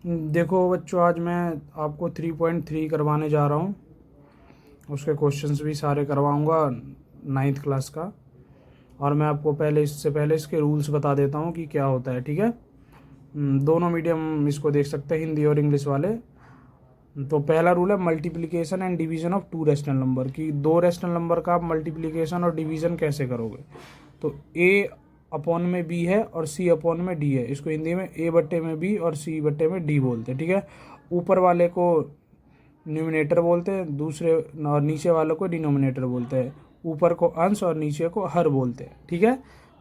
देखो बच्चों, आज मैं आपको 3.3 करवाने जा रहा हूँ। उसके क्वेश्चंस भी सारे करवाऊँगा 9th क्लास का। और मैं आपको इससे पहले इसके रूल्स बता देता हूँ कि क्या होता है, ठीक है। दोनों मीडियम इसको देख सकते हैं, हिंदी और इंग्लिश वाले। तो पहला रूल है multiplication and division of to rational number, कि दो रैशनल नंबर का आप मल्टीप्लिकेशन और डिवीज़न कैसे करोगे। तो ए अपॉन में बी है और सी अपॉन में डी है। इसको हिंदी में ए बट्टे में बी और सी बट्टे में डी बोलते हैं, ठीक है। ऊपर वाले को न्यूमिनेटर बोलते हैं, दूसरे और नीचे वाले को डिनोमिनेटर बोलते हैं। ऊपर को अंश और नीचे को हर बोलते हैं, ठीक है।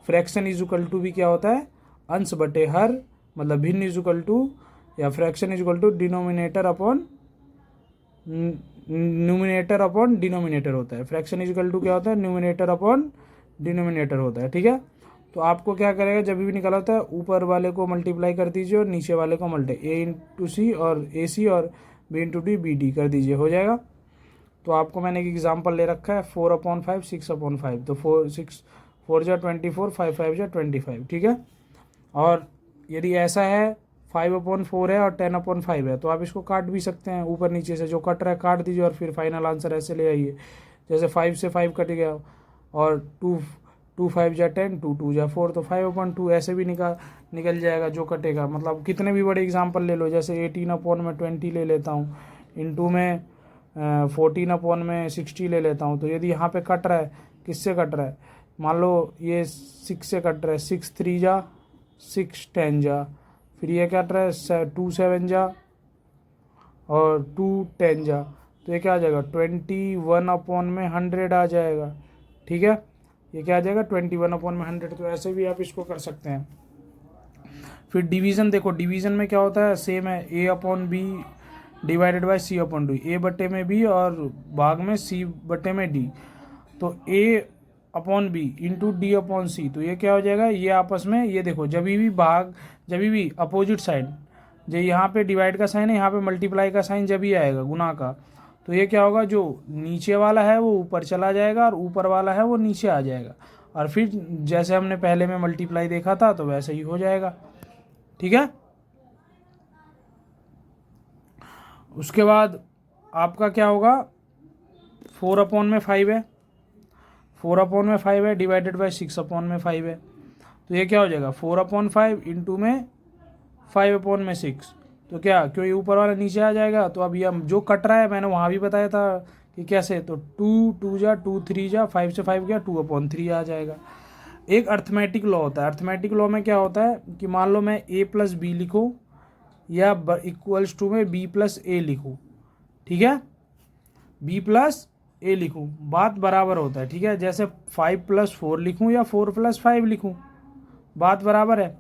फ्रैक्शन इज इक्वल टू भी क्या होता है, अंश बटे हर, मतलब भिन्न इज इक्वल टू, या fraction is equal to denominator upon numerator upon denominator होता है। फ्रैक्शन इज इक्वल टू क्या होता है, न्यूमिनेटर अपॉन डिनोमिनेटर होता है, ठीक है। तो आपको क्या करेगा, जब भी निकला होता है ऊपर वाले को मल्टीप्लाई कर दीजिए और नीचे वाले को ए इंटू सी और ए सी और B into D B D कर दीजिए, हो जाएगा। तो आपको मैंने एक एग्जाम्पल ले रखा है 4/5 6/5। तो 4 जा 24, 5 जा 25, ठीक है। और यदि ऐसा है 5/4 है और 10/5 है, तो आप इसको काट भी सकते हैं ऊपर नीचे से, जो कट रहा है काट दीजिए और फिर फाइनल आंसर ऐसे ले आइए। जैसे 5 से 5 कट गया और 2 5 जा 10, 2 जा 4, तो 5/2 ऐसे भी निकल जाएगा जो कटेगा। मतलब कितने भी बड़े एग्जाम्पल ले लो, जैसे 18/20 ले लेता हूँ, इंटू में 14/60 ले लेता हूँ। तो यदि यहाँ पे कट रहा है, किससे कट रहा है, मान लो ये 6 से कट रहा है, 6 3 जा 6 10 जा, फिर ये कट रहा है 2 7 जा और 2 10 जा, तो ये क्या आ जाएगा 21/100 आ जाएगा, ठीक है। ये क्या आ जाएगा 21/100। तो ऐसे भी आप इसको कर सकते हैं। फिर डिवीज़न देखो, डिवीज़न में क्या होता है, सेम है, A upon B divided by C upon D, A बट्टे में बी और भाग में सी बट्टे में डी। तो A upon B into D upon C, तो ये क्या हो जाएगा, ये आपस में, ये देखो जब भी अपोजिट साइन, जो यहाँ पे डिवाइड का साइन है, यहाँ पे मल्टीप्लाई का साइन जब भी आएगा, गुना का, तो ये क्या होगा, जो नीचे वाला है वो ऊपर चला जाएगा और ऊपर वाला है वो नीचे आ जाएगा। और फिर जैसे हमने पहले में मल्टीप्लाई देखा था तो वैसे ही हो जाएगा, ठीक है। उसके बाद आपका क्या होगा, 4/5 है, 4/5 है डिवाइडेड बाई 6/5 है। तो ये क्या हो जाएगा 4/5 इंटू में 5/6। तो क्या, क्यों ये ऊपर वाला नीचे आ जाएगा, तो अब ये जो कट रहा है मैंने वहाँ भी बताया था कि कैसे, तो 2 जा 2 3 जा 5 से 5 गया 2/3 आ जाएगा। एक अर्थमेटिक लॉ होता है, अर्थमेटिक लॉ में क्या होता है कि मान लो मैं a प्लस बी लिखूँ या इक्वल्स टू में b प्लस ए लिखूँ, ठीक है, b प्लस ए लिखूँ, बात बराबर होता है, ठीक है। जैसे 5+4 लिखूँ या 4+5 लिखूँ, बात बराबर है।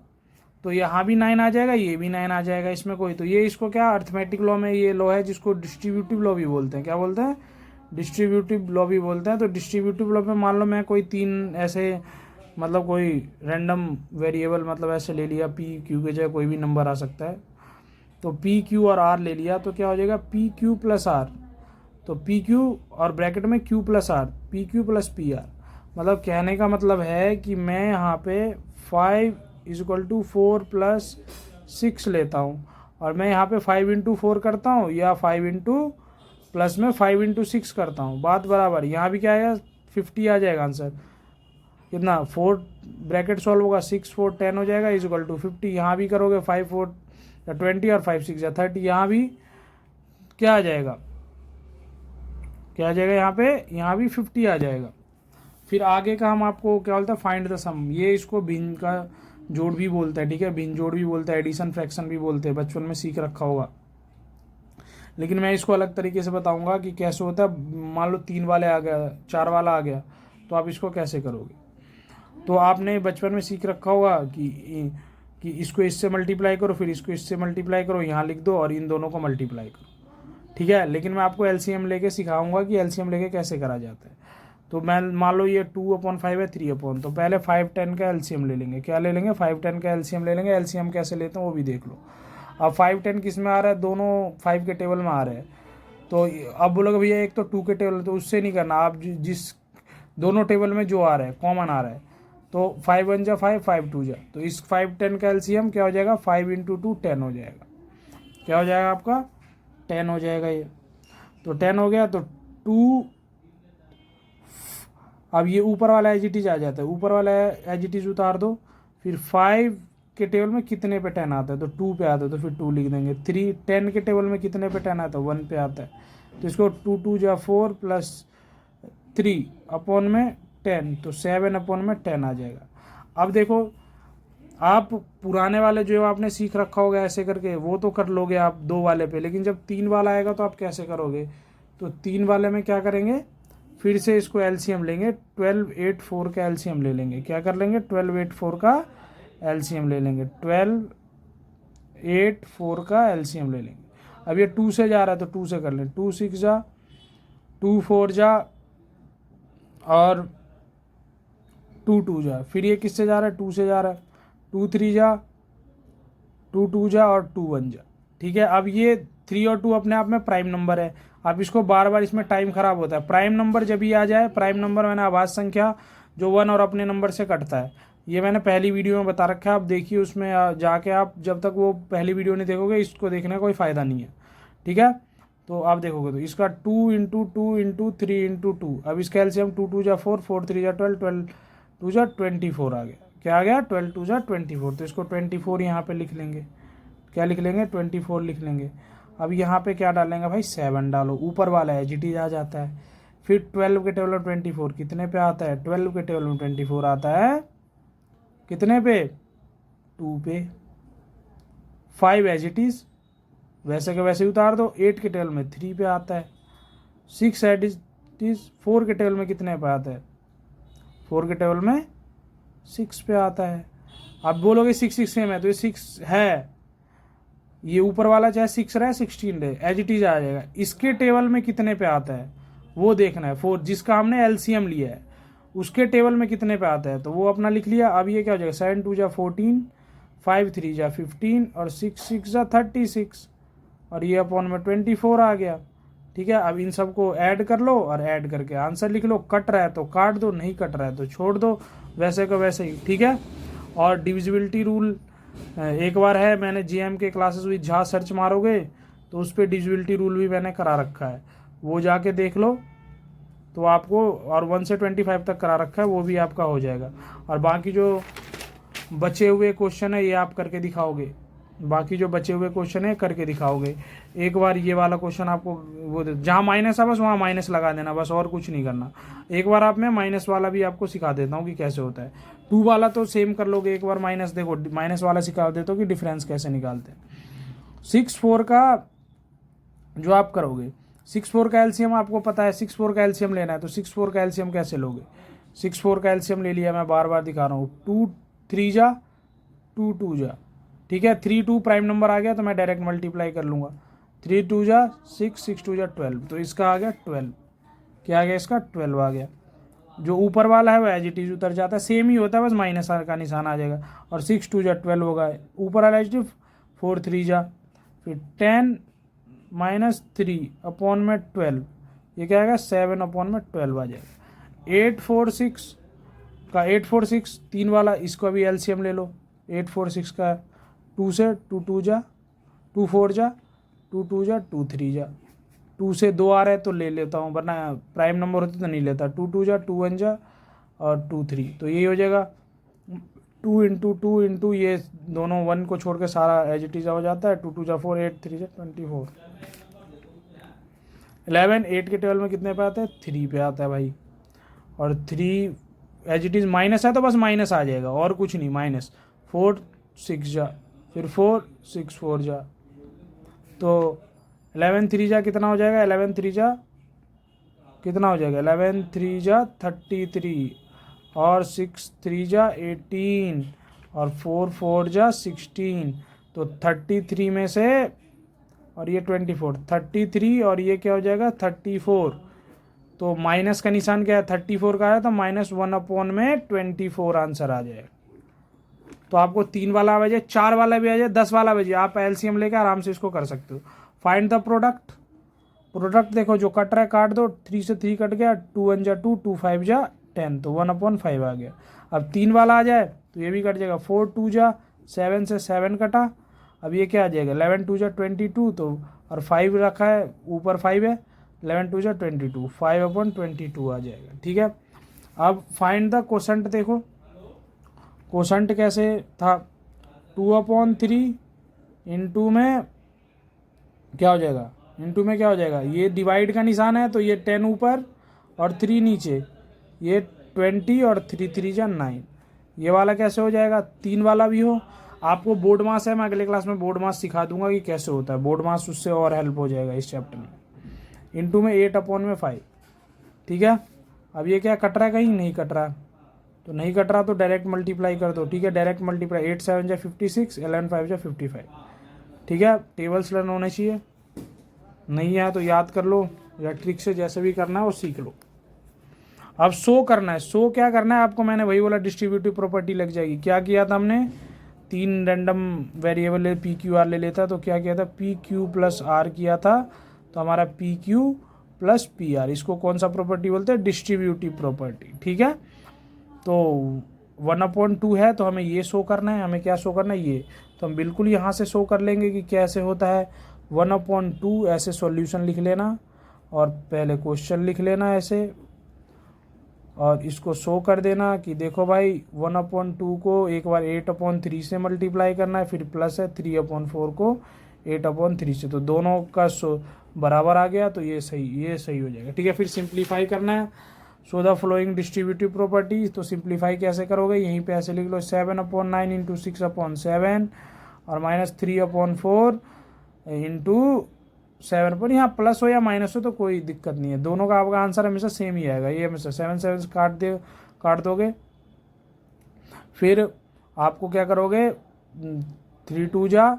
तो यहाँ भी 9 आ जाएगा, ये भी 9 आ जाएगा, इसमें कोई, तो ये इसको क्या, अर्थमेटिक लॉ में ये लॉ है जिसको डिस्ट्रीब्यूटिव लॉ भी बोलते हैं। क्या बोलते हैं, डिस्ट्रीब्यूटिव लॉ भी बोलते हैं। तो डिस्ट्रीब्यूटिव लॉ में मान लो मैं कोई 3 ऐसे, मतलब कोई रैंडम वेरिएबल, मतलब ऐसे ले लिया, पी क्यू के जगह कोई भी नंबर आ सकता है, तो पी क्यू और आर ले लिया, तो क्या हो जाएगा पी क्यू प्लस आर। तो पी क्यू और ब्रैकेट में Q plus R, P Q plus P R. मतलब कहने का मतलब है कि मैं यहाँ पे 5 = 4 + 6 लेता हूँ, और मैं यहाँ पे 5 × 4 करता हूँ या 5 इंटू प्लस में 5 × 6 करता हूँ, बात बराबर। यहाँ भी क्या आएगा 50 आ जाएगा आंसर, कितना 4 ब्रैकेट सॉल्व होगा, 6 4 10 हो जाएगा = 50। यहाँ भी करोगे 5 4 20 और 5 6 30, यहाँ भी क्या आ जाएगा, क्या आ जाएगा, यहाँ भी 50 आ जाएगा। फिर आगे का हम आपको क्या बोलते हैं, फाइंड द सम। ये इसको भिन्न का जोड़ भी बोलता है, ठीक है, भिन्न जोड़ भी बोलता है, एडिशन फ्रैक्शन भी बोलते हैं, बचपन में सीख रखा होगा। लेकिन मैं इसको अलग तरीके से बताऊंगा कि कैसे होता है। मान लो 3 वाले आ गया, 4 वाला आ गया, तो आप इसको कैसे करोगे। तो आपने बचपन में सीख रखा होगा कि इसको इससे मल्टीप्लाई करो, फिर इसको इससे मल्टीप्लाई करो, यहाँ लिख दो और इन दोनों को मल्टीप्लाई करो, ठीक है। लेकिन मैं आपको एलसीएम लेके सिखाऊंगा कि एलसीएम लेके कैसे करा जाता है। तो मैं मान लो ये 2/5 है 3/, तो पहले 5 10 का एलसीएम ले लेंगे। क्या ले लेंगे, 5 10 का एलसीएम ले लेंगे। एलसीएम कैसे लेते हैं वो भी देख लो। अब 5 10 किस में आ रहा है, दोनों 5 के टेबल में आ रहे हैं। तो अब बोलोगे भैया एक तो 2 के टेबल, तो उससे नहीं करना, आप जिस दोनों टेबल में जो आ रहा है कॉमन आ रहा है, तो 5 1 जा 5 5 2 जा, तो इस 5 10 का एलसीएम क्या हो जाएगा 5 × 2 10 हो जाएगा। क्या हो जाएगा आपका 10 हो जाएगा ये। तो 10 हो गया तो 2, अब ये ऊपर वाला एज इट इज आ जाता है, ऊपर वाला एज इट इज उतार दो। फिर 5 के टेबल में कितने पे 10 आता है तो 2 पे आता है, तो फिर 2 लिख देंगे। 10 के टेबल में कितने पे 10 आता है 1 पे आता है, तो इसको 2 2 जा 4 प्लस 3 अपॉन में 10, तो 7 अपॉन में 10 आ जाएगा। अब देखो आप पुराने वाले जो आपने सीख रखा होगा ऐसे करके वो तो कर लोगे आप 2 वाले पे, लेकिन जब 3 वाला आएगा तो आप कैसे करोगे, तो 3 वाले में क्या करेंगे, फिर से इसको एलसीएम लेंगे, 12 8 4 का एलसीएम ले लेंगे। क्या कर लेंगे 12 8 4 का एलसीएम ले लेंगे, 12 8 4 का एलसीएम ले लेंगे। अब ये 2 से जा रहा है तो 2 से कर लें, 2 6 जा, 2 4 जा और 2 2 जा। फिर ये किससे जा रहा है 2 से जा रहा है, 2 3 जा, 2 2 जा और 2 1 जा। ठीक है, अब ये 3 और 2 अपने आप में प्राइम नंबर है। अब इसको बार बार इसमें टाइम खराब होता है। प्राइम नंबर जब ही आ जाए, प्राइम नंबर मैंने आभाज्य संख्या जो 1 और अपने नंबर से कटता है, ये मैंने पहली वीडियो में बता रखा है, आप देखिए उसमें जाके। आप जब तक वो पहली वीडियो नहीं देखोगे इसको देखने का कोई फ़ायदा नहीं है। ठीक है, तो आप देखोगे तो इसका 2 इंटू 2 इंटू 3 इंटू 2, अब इसका एलसीएम 2 2 जा 4, 4 3 जा 12, 12 2 जा 24 आ गया। क्या आ गया 12 2 जा 24, तो इसको 24 यहाँ पे लिख लेंगे। क्या लिख लेंगे 24 लिख लेंगे। अब यहाँ पे क्या डालेंगे भाई 7 डालो, ऊपर वाला है जीटी आ जाता है। फिर 12 के टेबल में 24 कितने पे आता है, 12 के टेबल में 24 आता है कितने पे 2 पे। 5 एज इट इज वैसे के वैसे उतार दो, 8 के टेबल में 3 पे आता है। 6 एज इट इज 4 के टेबल में कितने पे आता है, 4 के टेबल में 6 पे आता है। अब बोलोगे 6 6 सेम है, तो ये 6 है, ये ऊपर वाला चाहे 6 रहे 16 रहे एज इट इज आ जाएगा। इसके टेबल में कितने पे आता है वो देखना है, 4 जिसका हमने एलसीएम लिया है उसके टेबल में कितने पे आता है, तो वो अपना लिख लिया। अब ये क्या हो जाएगा 7 2 जा 14, 5 3 जा 15 और 6 6 जा 36 और ये अपॉन में 24 आ गया। ठीक है, अब इन सबको ऐड कर लो और ऐड करके आंसर लिख लो। कट रहा है तो काट दो, नहीं कट रहा है तो छोड़ दो, वैसे का वैसे ही। ठीक है, और डिविजिबिलिटी रूल एक बार है, मैंने जीएम के क्लासेस विद झा सर्च मारोगे तो उस पर डिविजिबिलिटी रूल भी मैंने करा रखा है, वो जाके देख लो तो आपको, और 1 से 25 तक करा रखा है, वो भी आपका हो जाएगा। और बाकी जो बचे हुए क्वेश्चन है ये आप करके दिखाओगे, बाकी जो बचे हुए क्वेश्चन है करके दिखाओगे। एक बार ये वाला क्वेश्चन आपको वो जहाँ माइनस है बस वहाँ माइनस लगा देना, बस और कुछ नहीं करना। एक बार आप मैं माइनस वाला भी आपको सिखा देता हूँ कि कैसे होता है। 2 वाला तो सेम कर लोगे, एक बार माइनस देखो, माइनस वाला सिखा देता हूँ कि डिफरेंस कैसे निकालते हैं। 6 4 का जो आप करोगे, 6 4 का एलसीएम आपको पता है, 6 4 का एलसीएम लेना है, तो 6 4 का एलसीएम कैसे लोगे। 6 4 का एलसीएम ले लिया, मैं बार बार दिखा रहा हूँ। 2 3 जा 2 2 जा, ठीक है। 3 2 प्राइम नंबर आ गया तो मैं डायरेक्ट मल्टीप्लाई कर लूँगा। 3 2 जा 6, 6 2 जा 12, तो इसका आ गया 12। क्या आ गया इसका 12 आ गया। जो ऊपर वाला है वो एज इट इज उतर जाता है, सेम ही होता है, बस माइनस का निशान आ जाएगा। और 6 2 जा 12 होगा, ऊपर वाला एज इट इज 4 3 जा, फिर 10 -3 अपॉन में 12, ये क्या आएगा 7 अपॉन में 12 आ जाएगा। 8 4 6 का 8 4 6 3 वाला, इसको भी एलसीएम ले लो। 8 4 6 का 2 से 2 2 जा, 2 4 जा, 2 2 जा 2 3 जा, 2 से 2 आ रहा है तो ले लेता हूँ, वरना प्राइम नंबर होते तो नहीं लेता। 2 2 जा 2 1 जा और 2 3, तो यही हो जाएगा 2 इंटू 2 इंटू ये दोनों 1 को छोड़ के सारा एज इट इज हो जाता है। 2 2 जा 4, 8 3 जा 24। 11 8 के टेबल में कितने पे आता है 3 पे आता है भाई, और 3 एज इट इज माइनस है तो बस माइनस आ जाएगा और कुछ नहीं। माइनस 4 6 जा, फिर 4 6 4 जा, तो 11 3 जा कितना हो जाएगा, 11 3 जा कितना हो जाएगा, 11 3 जा 33 और 6 3 जा 18 और 4 4 जा 16, तो 33 में से और ये 24, 33 और ये क्या हो जाएगा 34, तो माइनस का निशान क्या है 34 का है, तो -1 अपॉन में 24 आंसर आ जाएगा। तो आपको 3 वाला आ जाए, 4 वाला भी आ जाए, 10 वाला भी, आप एलसीएम लेकर आराम से इसको कर सकते हो। फाइंड द प्रोडक्ट, प्रोडक्ट देखो जो कट रहा है काट दो, 3 से 3 कट गया, 2 1 जा 2, 2 5 जा 10, तो 1/5 आ गया। अब 3 वाला आ जाए तो ये भी कट जाएगा, 4 2 जा 7 से 7 कटा अब ये क्या आ जाएगा 11 2 जा 22, तो और 5 रखा है ऊपर 5 है, 11 2 जा 22, 5/22 आ जाएगा। ठीक है, अब फाइंड द कोसेंट। देखो कोसेंट कैसे था, 2/3 इंटू में क्या हो जाएगा, इंटू में क्या हो जाएगा, ये डिवाइड का निशान है तो ये 10 ऊपर और 3 नीचे, ये 20 और 3 3 जा 9। ये वाला कैसे हो जाएगा, 3 वाला भी हो। आपको बोर्ड मास है, मैं अगले क्लास में बोर्ड मास सिखा दूंगा कि कैसे होता है बोर्ड मास, उससे और हेल्प हो जाएगा इस चैप्टर में। इंटू में 8/5। ठीक है, अब ये क्या कट रहा है, कहीं नहीं कट रहा, तो नहीं कट रहा तो डायरेक्ट मल्टीप्लाई कर दो। ठीक है, डायरेक्ट मल्टीप्लाई, 8 7 जा 56, 11 5 जा 55। ठीक है, टेबल्स लर्न होने चाहिए, नहीं है तो याद कर लो या ट्रिक से जैसे भी करना है वो सीख लो। अब शो करना है, शो क्या करना है आपको, मैंने वही बोला डिस्ट्रीब्यूटिव प्रॉपर्टी लग जाएगी। क्या किया था हमने, 3 random variable P Q R ले लेता, तो क्या किया था पी क्यू प्लस आर किया था, तो हमारा P Q plus P are, इसको कौन सा प्रॉपर्टी बोलते हैं, डिस्ट्रीब्यूटिव प्रॉपर्टी। ठीक है, तो 1/2 है तो हमें ये शो करना है, हमें क्या शो करना है ये, तो हम बिल्कुल यहाँ से शो कर लेंगे कि कैसे होता है। 1/2 ऐसे सॉल्यूशन लिख लेना और पहले क्वेश्चन लिख लेना ऐसे, और इसको शो कर देना कि देखो भाई 1/2 को एक बार 8/3 से मल्टीप्लाई करना है, फिर प्लस है 3/4 को 8/3 से, तो दोनों का बराबर आ गया, तो ये सही हो जाएगा। ठीक है, फिर सिंप्लीफाई करना है, so the flowing distributive property. तो सिंप्लीफाई कैसे करोगे, यहीं पे ऐसे लिख लो 7/9 इंटू 6/7 और -3/4 इंटू 7 पर, यहाँ प्लस हो या माइनस हो तो कोई दिक्कत नहीं है, दोनों का आपका आंसर हमेशा सेम ही आएगा। ये हमेशा 7 7 काट दोगे, फिर आपको क्या करोगे 3 2 जा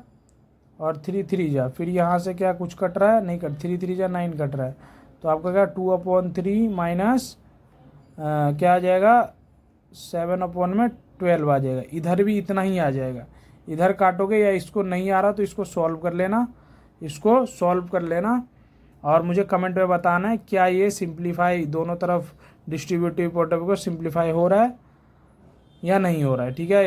और 3 3 जा, फिर यहाँ से क्या कुछ कट रहा है, नहीं कट, 3 3 जा 9 कट रहा है, तो आपका क्या 2/3 माइनस क्या आ जाएगा 7/12 आ जाएगा। इधर भी इतना ही आ जाएगा, इधर काटोगे या इसको नहीं आ रहा तो इसको सॉल्व कर लेना, इसको सॉल्व कर लेना और मुझे कमेंट में बताना है क्या ये सिंप्लीफाई दोनों तरफ डिस्ट्रीब्यूटिव प्रॉपर्टी को सिंप्लीफाई हो रहा है या नहीं हो रहा है। ठीक है।